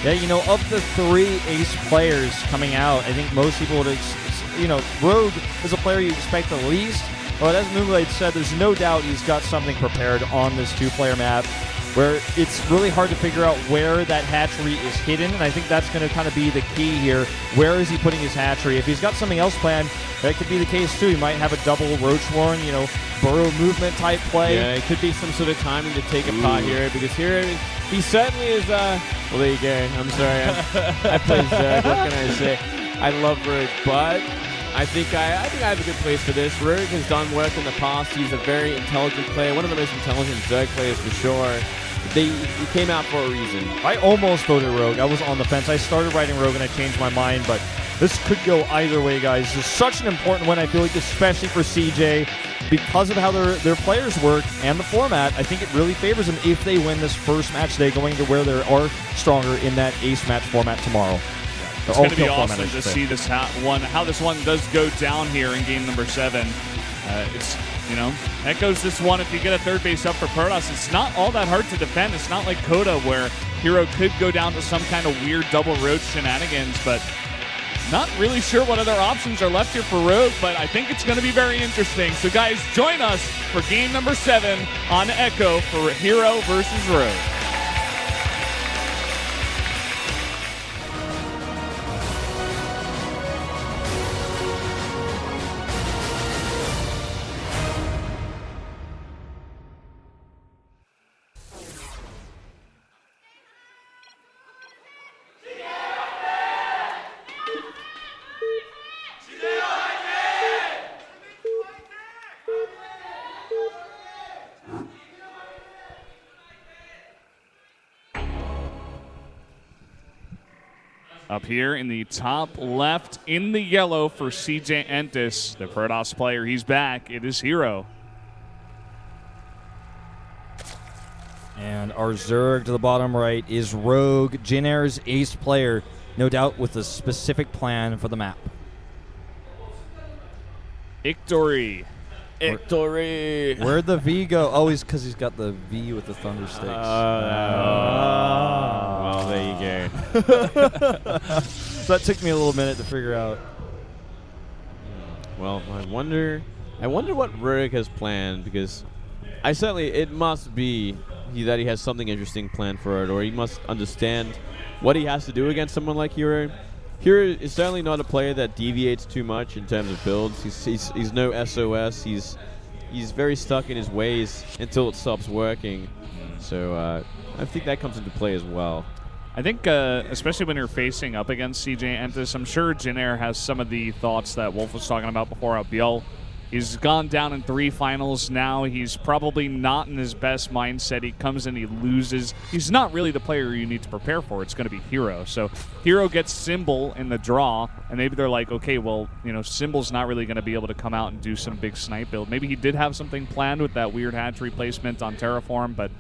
Yeah, you know, of the 3 ace players coming out, I think most people would, Rogue is a player you expect the least. But as Moonlight said, there's no doubt he's got something prepared on this 2-player map where it's really hard to figure out where that hatchery is hidden, and I think that's going to kind of be the key here. Where is he putting his hatchery? If he's got something else planned, that could be the case too. He might have a double Roach Warren, burrow movement type play. Yeah, it could be some sort of timing to take a pot here, because here he certainly is, well, there you go. I'm sorry, I play Zerg, what can I say? I love Rogue, but I think I have a good place for this. Rogue has done work in the past. He's a very intelligent player, one of the most intelligent Zerg players for sure. He came out for a reason. I almost voted Rogue. I was on the fence. I started writing Rogue and I changed my mind, but this could go either way, guys. This is such an important one, I feel like, especially for CJ. Because of how their players work and the format, I think it really favors them if they win this first match today, going to where they are stronger in that ace match format tomorrow. It's going to be awesome to see this how this one does go down here in game number 7. It's Echoes this one. If you get a third base up for Protoss, it's not all that hard to defend. It's not like Coda where Hero could go down to some kind of weird double roach shenanigans, but not really sure what other options are left here for Rogue, but I think it's going to be very interesting. So guys, join us for game number 7 on Echo for Hero versus Rogue. Up here in the top left in the yellow for CJ Entis, the Protoss player. He's back. It is Hero. And our Zerg to the bottom right is Rogue, Jin Air's ace player, no doubt with a specific plan for the map. Victory. Victory. Where'd the V go? Oh, he's because he's got the V with the Thunder Sticks. Well, there you go. So that took me a little minute to figure out. Well, I wonder what Rogue has planned, because it must be that he has something interesting planned for it, or he must understand what he has to do against someone like Hero. Hero is certainly not a player that deviates too much in terms of builds. He's no SOS. He's very stuck in his ways until it stops working. So I think that comes into play as well. I think, especially when you're facing up against CJ Entis, I'm sure Jin Air has some of the thoughts that Wolf was talking about before out Biel. He's gone down in 3 finals now. He's probably not in his best mindset. He comes in, he loses. He's not really the player you need to prepare for. It's going to be Hero. So Hero gets Symbol in the draw, and maybe they're like, okay, well, Symbol's not really going to be able to come out and do some big snipe build. Maybe he did have something planned with that weird hatchery placement on Terraform, but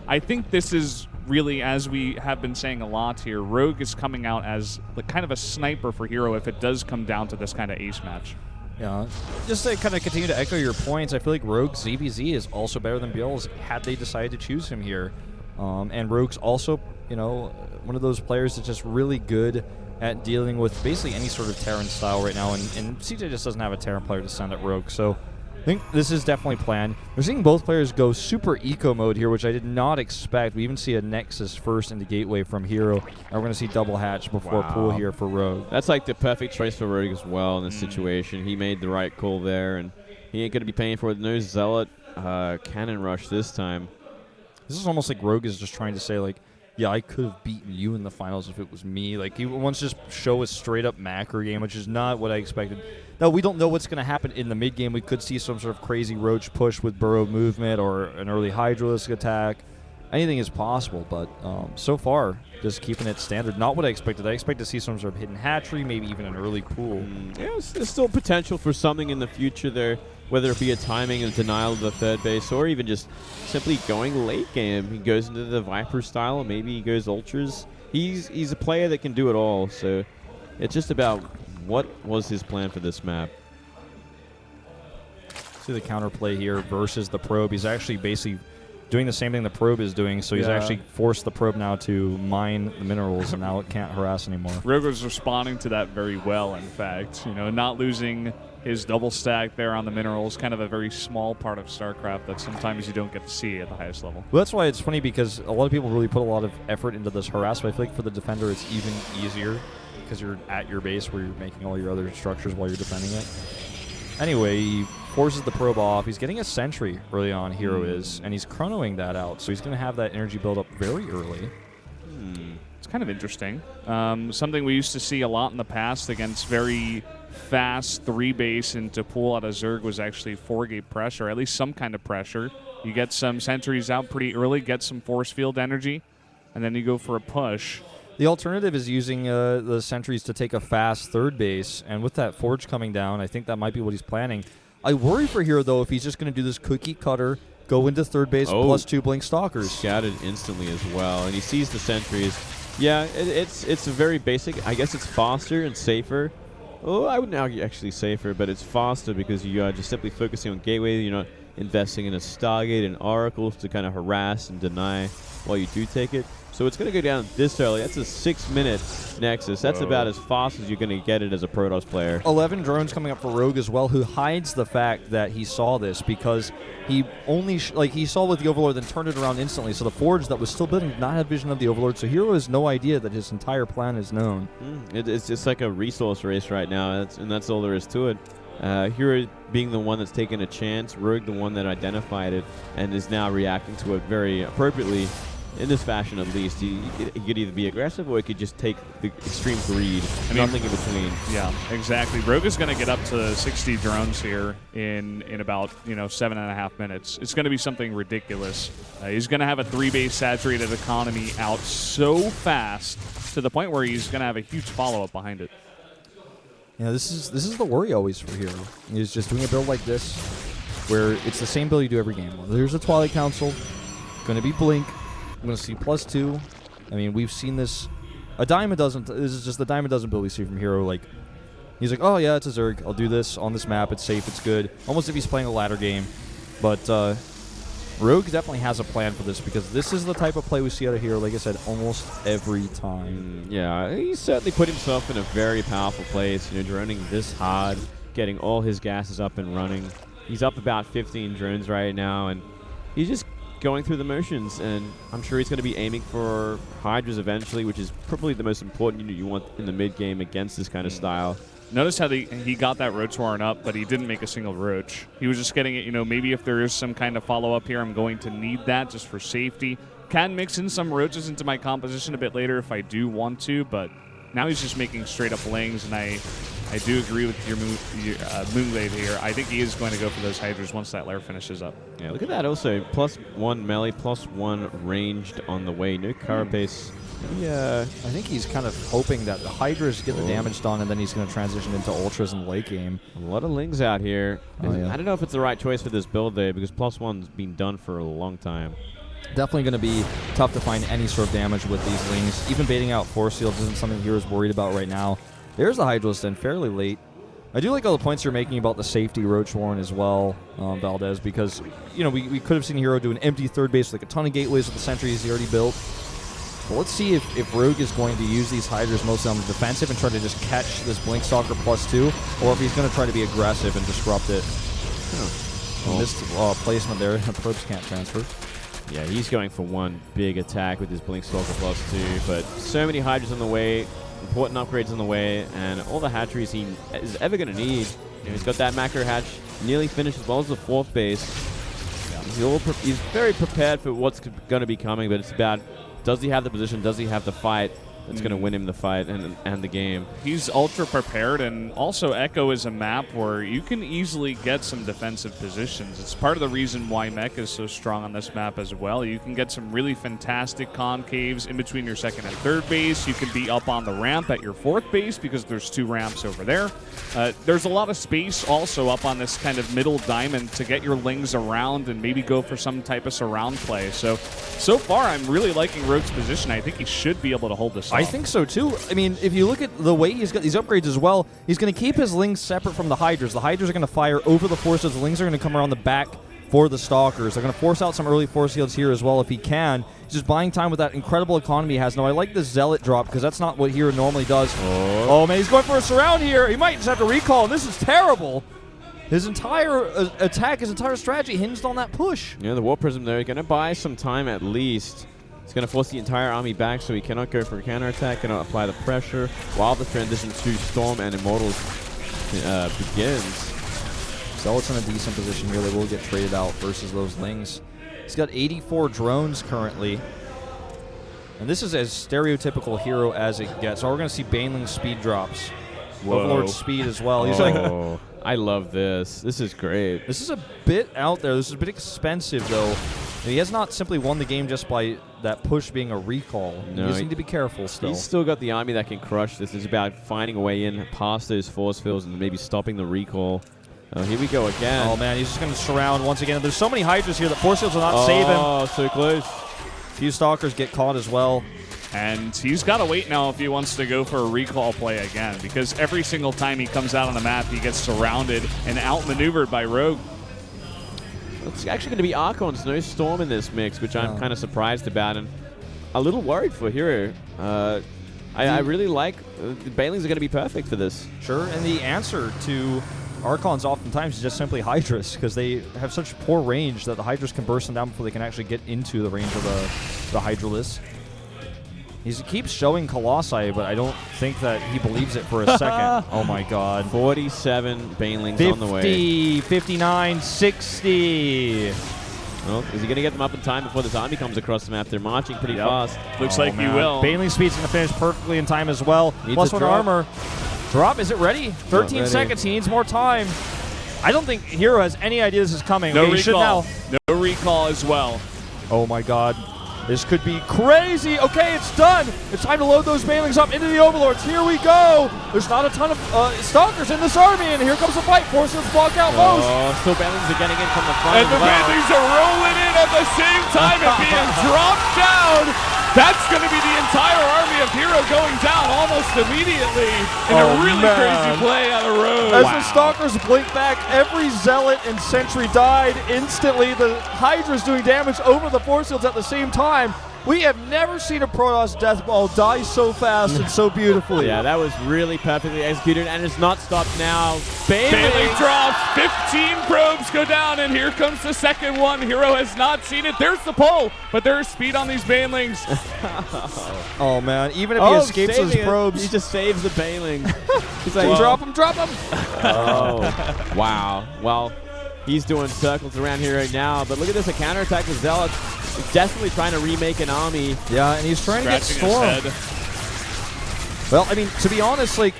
I think this is really, as we have been saying a lot here, Rogue is coming out as kind of a sniper for Hero if it does come down to this kind of ace match. Yeah, just to kind of continue to echo your points, I feel like Rogue's ZBZ is also better than Biel's had they decided to choose him here. And Rogue's also, one of those players that's just really good at dealing with basically any sort of Terran style right now, and CJ just doesn't have a Terran player to send at Rogue, so I think this is definitely planned. We're seeing both players go super eco mode here, which I did not expect. We even see a Nexus first into Gateway from Hero, and we're going to see double hatch before pool here for Rogue. That's like the perfect choice for Rogue as well in this situation. He made the right call there, and he ain't going to be paying for it. No Zealot Cannon Rush this time. This is almost like Rogue is just trying to say, like, yeah, I could have beaten you in the finals if it was me. Like, he wants to just show a straight-up macro game, which is not what I expected. No, we don't know what's going to happen in the mid-game. We could see some sort of crazy Roach push with burrow movement or an early Hydralisk attack. Anything is possible, but so far, just keeping it standard. Not what I expected. I expect to see some sort of hidden hatchery, maybe even an early pool. Yeah, there's still potential for something in the future there, whether it be a timing and denial of the third base, or even just simply going late game. He goes into the Viper style, and maybe he goes Ultras. He's a player that can do it all, so it's just about what was his plan for this map. See the counterplay here versus the probe. He's actually basically doing the same thing the probe is doing, so he's Yeah. actually forced the probe now to mine the minerals, and now it can't harass anymore. Rogue was responding to that very well, in fact. You know, not losing his double stack there on the minerals, kind of a very small part of StarCraft that sometimes you don't get to see at the highest level. Well, that's why it's funny, because a lot of people really put a lot of effort into this harass, but I feel like for the defender it's even easier because you're at your base where you're making all your other structures while you're defending it. Anyway, he forces the probe off. He's getting a sentry early on, Hero is, and he's chronoing that out, so he's going to have that energy build up very early. It's kind of interesting. Something we used to see a lot in the past against very fast 3-base into pull out of Zerg was actually 4-gate pressure, at least some kind of pressure. You get some sentries out pretty early, get some force field energy, and then you go for a push. The alternative is using the sentries to take a fast 3rd base, and with that forge coming down, I think that might be what he's planning. I worry for Hero, though, if he's just going to do this cookie cutter, go into 3rd base, +2 Blink Stalkers. Scouted instantly as well, and he sees the sentries. Yeah, it's a very basic. I guess it's faster and safer. Oh, I wouldn't argue actually safer, but it's faster because you are just simply focusing on gateway. You're not investing in a Stargate and Oracles to kind of harass and deny while you do take it. So it's going to go down this early. That's a 6-minute Nexus. That's about as fast as you're going to get it as a Protoss player. 11 drones coming up for Rogue as well, who hides the fact that he saw this because he only he saw with the Overlord, then turned it around instantly. So the Forge that was still building did not have vision of the Overlord. So Hero has no idea that his entire plan is known. It's just like a resource race right now, and that's all there is to it. Hero being the one that's taken a chance, Rogue the one that identified it, and is now reacting to it very appropriately. In this fashion, at least, he could either be aggressive or he could just take the extreme greed. Nothing in between. Yeah, exactly. Rogue is going to get up to 60 drones here in about 7.5 minutes. It's going to be something ridiculous. He's going to have a 3-base saturated economy out so fast to the point where he's going to have a huge follow-up behind it. Yeah, this is the worry always for Hero. He's just doing a build like this, where it's the same build you do every game. There's a Twilight Council, going to be Blink. I'm going to see +2. I mean, we've seen this a dime a dozen. This is just the dime a dozen build we see from Hero. Like, he's like, oh yeah, it's a Zerg. I'll do this on this map. It's safe. It's good. Almost if he's playing a ladder game. But Rogue definitely has a plan for this because this is the type of play we see out of Hero, like I said, almost every time. Yeah, he's certainly put himself in a very powerful place. Droning this hard, getting all his gases up and running. He's up about 15 drones right now, and he's just going through the motions, and I'm sure he's going to be aiming for Hydras eventually, which is probably the most important unit you want in the mid-game against this kind of style. Notice how he got that Roach Warren up, but he didn't make a single Roach. He was just getting it, maybe if there is some kind of follow-up here, I'm going to need that just for safety. Can mix in some Roaches into my composition a bit later if I do want to, but now he's just making straight-up Lings, and I do agree with your Moonglade here. I think he is going to go for those Hydras once that lair finishes up. Yeah, look at that also. +1 melee, +1 ranged on the way. No carapace. Yeah, I think he's kind of hoping that the Hydras get the damage done, and then he's going to transition into Ultras in the late game. A lot of Lings out here. Oh, yeah. I don't know if it's the right choice for this build there, because +1's been done for a long time. Definitely going to be tough to find any sort of damage with these Lings. Even baiting out Force Fields isn't something Hero's worried about right now. There's the Hydralist then, fairly late. I do like all the points you're making about the safety Roach Warren as well, Valdez, because we could have seen Hero do an empty 3rd base with like a ton of gateways with the sentries he already built. But let's see if Rogue is going to use these Hydras mostly on the defensive and try to just catch this Blink Stalker +2, or if he's going to try to be aggressive and disrupt it. Missed placement there. Probes can't transfer. Yeah, he's going for one big attack with his Blink Stalker +2, but so many Hydras on the way, important upgrades on the way, and all the hatcheries he is ever going to need. He's got that macro hatch nearly finished as well as the 4th base. He's very prepared for what's going to be coming, but it's about, does he have the position, does he have the fight that's going to win him the fight and the game. He's ultra prepared, and also Echo is a map where you can easily get some defensive positions. It's part of the reason why Mech is so strong on this map as well. You can get some really fantastic concaves in between your 2nd and 3rd base. You can be up on the ramp at your 4th base because there's 2 ramps over there. There's a lot of space also up on this kind of middle diamond to get your Lings around and maybe go for some type of surround play. So far I'm really liking Rogue's position. I think he should be able to hold this off. I think so too. I mean, if you look at the way he's got these upgrades as well, he's going to keep his Lings separate from the Hydras. The Hydras are going to fire over the forces. The Lings are going to come around the back for the Stalkers. They're going to force out some early force fields here as well if he can. He's just buying time with that incredible economy he has. Now, I like the Zealot drop because that's not what Hero normally does. Oh, man, he's going for a surround here. He might just have to recall, and this is terrible. His entire attack, his entire strategy hinged on that push. Yeah, the War Prism there. Going to buy some time at least. It's going to force the entire army back so he cannot go for a counterattack, cannot apply the pressure while the transition to Storm and Immortals begins. Zealot's in a decent position here. They will get traded out versus those Lings. He's got 84 drones currently. And this is as stereotypical Hero as it gets. So we're going to see Baneling speed drops. Overlord speed as well. He's like, I love this. This is great. this is a bit out there. This is a bit expensive, though. He has not simply won the game just by that push being a recall. No, you just need to be careful still. He's still got the army that can crush this. It's about finding a way in past those force fields and maybe stopping the recall. Oh, here we go again. Oh, man, he's just going to surround once again. There's so many Hydras here that force fields will not save him. Oh, so close. A few Stalkers get caught as well. And he's got to wait now if he wants to go for a recall play again, because every single time he comes out on the map, he gets surrounded and outmaneuvered by Rogue. It's actually going to be Archons, no Storm in this mix, which I'm kind of surprised about and a little worried for Hero. I really like the Banelings are going to be perfect for this. Sure, and the answer to Archons oftentimes is just simply Hydras, because they have such poor range that the Hydras can burst them down before they can actually get into the range of the Hydralisk. He keeps showing Colossi, but I don't think that he believes it for a second. Oh my god. 47 Banelings 50, on the way. 59, 60. Well, is he going to get them up in time before this army comes across the map? They're marching pretty fast. Looks like he will. Baneling speed's going to finish perfectly in time as well. Plus one armor. Drop, is it ready? 13 seconds, he needs more time. I don't think Hero has any idea this is coming. No okay, recall. No recall as well. Oh my god. This could be crazy. Okay, it's done. It's time to load those Banelings up into the Overlords. Here we go. There's not a ton of Stalkers in this army, and here comes the fight. Forces block out most. Oh, still Banelings are getting in from the front. And the Banelings are rolling in at the same time and being dropped down. That's going to be the entire army of Hero going down almost immediately in a really crazy play out of Rogue. As the Stalkers blink back, every Zealot and Sentry died instantly. The Hydra's doing damage over the force fields at the same time. We have never seen a Protoss Death Ball die so fast and so beautifully. Yeah, that was really perfectly executed, and it's not stopped now. Baneling drops, 15 probes go down, and here comes the second one. Hero has not seen it. There's the pull, but there's speed on these Banelings. Oh, man. Even if he escapes those probes. He just saves the Baneling. He's like, drop him, drop him. Oh, wow. Well, he's doing circles around here right now, but look at this, a counterattack with Zealots. He's desperately trying to remake an army. Yeah, and he's trying to get Storm. Well, I mean, to be honest, like,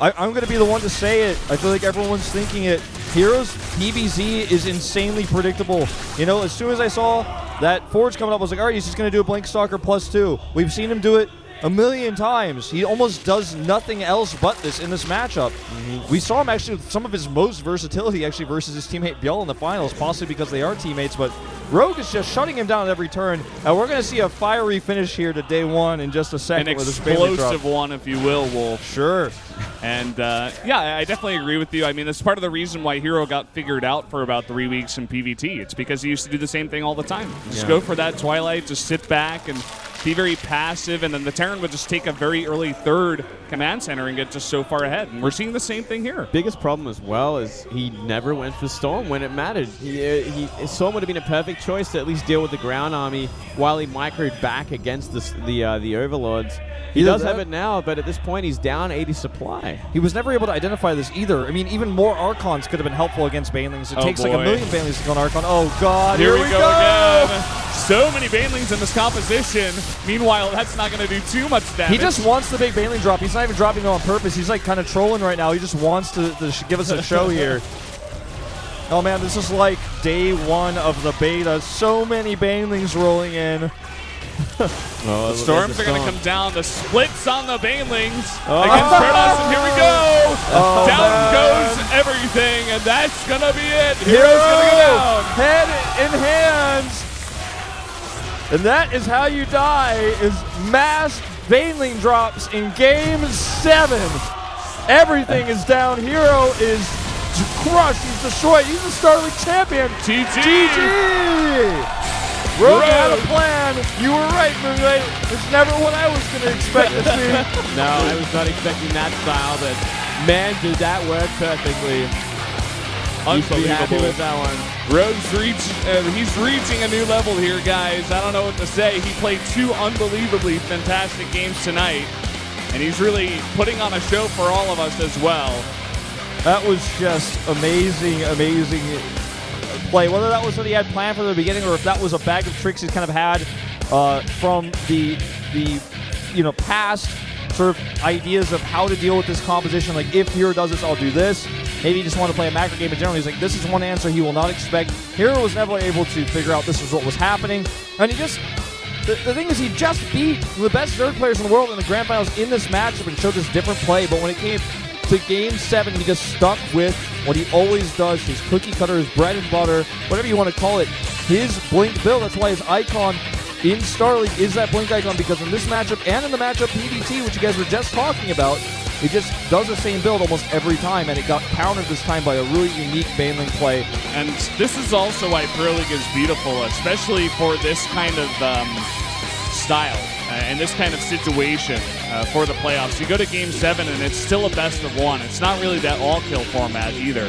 I'm going to be the one to say it. I feel like everyone's thinking it. Heroes PVZ is insanely predictable. You know, as soon as I saw that Forge coming up, I was like, all right, he's just going to do a Blink Stalker +2. We've seen him do it a million times. He almost does nothing else but this in this matchup. We saw him actually with some of his most versatility actually versus his teammate Bjell in the finals, possibly because they are teammates, but Rogue is just shutting him down at every turn. And we're going to see a fiery finish here to day one in just a second. An with explosive one, if you will, Wolf. Sure. And, yeah, I definitely agree with you. I mean, that's part of the reason why Hero got figured out for about 3 weeks in PvT. It's because he used to do the same thing all the time. Just go for that Twilight, just sit back and be very passive, and then the Terran would just take a very early third command center and get just so far ahead. And we're seeing the same thing here. Biggest problem as well is he never went for Storm when it mattered. Storm would have been a perfect choice to at least deal with the ground army while he microed back against the Overlords. He does have it now, but at this point he's down 80 supply. He was never able to identify this either. I mean, even more Archons could have been helpful against Banelings. It takes like 1 million Banelings to kill an Archon. Oh, God. Here we go again. So many Banelings in this composition. Meanwhile, that's not going to do too much damage. He just wants the big Baneling drop. He's not even dropping it on purpose. He's like kind of trolling right now. He just wants to give us a show here. Oh, man, this is like day one of the beta. So many Banelings rolling in. The Storms are going to come down. The splits on the Banelings against Protoss, and here we go. Down goes everything, and that's going to be it. Hero's going to go down. Head in hands. And that is how you die, is mass Baneling drops in Game 7. Everything is down. Hero is crushed. He's gets destroyed. He's the Starlink champion. GG. Rogue had a plan. You were right, Moonlight. It's never what I was going to expect to see. No, I was not expecting that style, but man, did that work perfectly. You should be happy with that one. Rogue's he's reaching a new level here, guys. I don't know what to say. He played 2 unbelievably fantastic games tonight, and he's really putting on a show for all of us as well. That was just amazing, amazing play. Whether that was what he had planned from the beginning or if that was a bag of tricks he's kind of had from the past sort of ideas of how to deal with this composition. Like, if Hero does this, I'll do this. Maybe he just wanted to play a macro game in general. He's like, this is one answer he will not expect. Hero was never able to figure out this is what was happening. And he just... The thing is, he just beat the best Zerg players in the world in the Grand Finals in this matchup and showed this different play. But when it came to Game 7, he just stuck with what he always does, his cookie cutter, his bread and butter, whatever you want to call it, his Blink build. That's why his icon in Starleague is that Blink icon, because in this matchup and in the matchup PBT, which you guys were just talking about, it just does the same build almost every time, and it got countered this time by a really unique Baneling play. And this is also why Pro League is beautiful, especially for this kind of style and this kind of situation for the playoffs. You go to Game 7 and it's still a best of 1. It's not really that all-kill format either.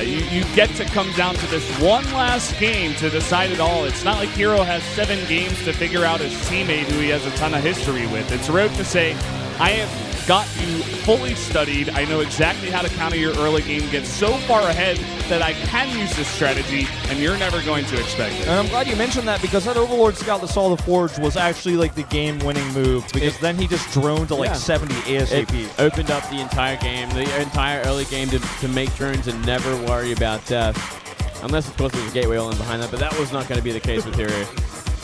You get to come down to this one last game to decide it all. It's not like Hero has 7 games to figure out his teammate who he has a ton of history with. It's Rogue to say, I have got you fully studied. I know exactly how to counter your early game, get so far ahead that I can use this strategy, and you're never going to expect it. And I'm glad you mentioned that, because that Overlord Scout that saw the Forge was actually like the game-winning move, because then he just droned to like 70 ASAP. It opened up the entire game, the entire early game to make drones and never worry about death. Unless, of course, there's a gateway all in behind that, but that was not going to be the case with Hero.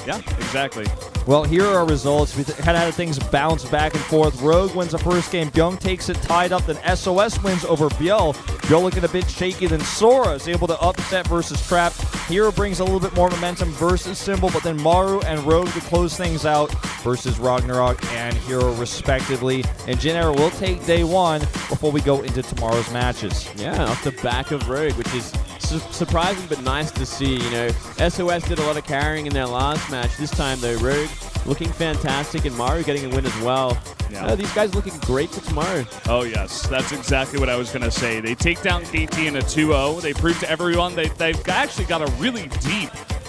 Yeah, exactly. Well, here are our results. We kind of had things bounce back and forth. Rogue wins the first game. Byung takes it tied up. Then SOS wins over Biel. Biel looking a bit shaky. Then Sora is able to upset versus Trap. Hero brings a little bit more momentum versus Symbol, but then Maru and Rogue to close things out versus Ragnarok and Hero respectively. And Jin Era will take day 1 before we go into tomorrow's matches. Yeah, off the back of Rogue, which is surprising but nice to see. You know, SOS did a lot of carrying in their last match. This time, though, Rogue looking fantastic, and Maru getting a win as well. Yeah. These guys looking great for tomorrow. Oh, yes. That's exactly what I was going to say. They take down KT in a 2-0. They prove to everyone they've actually got a really deep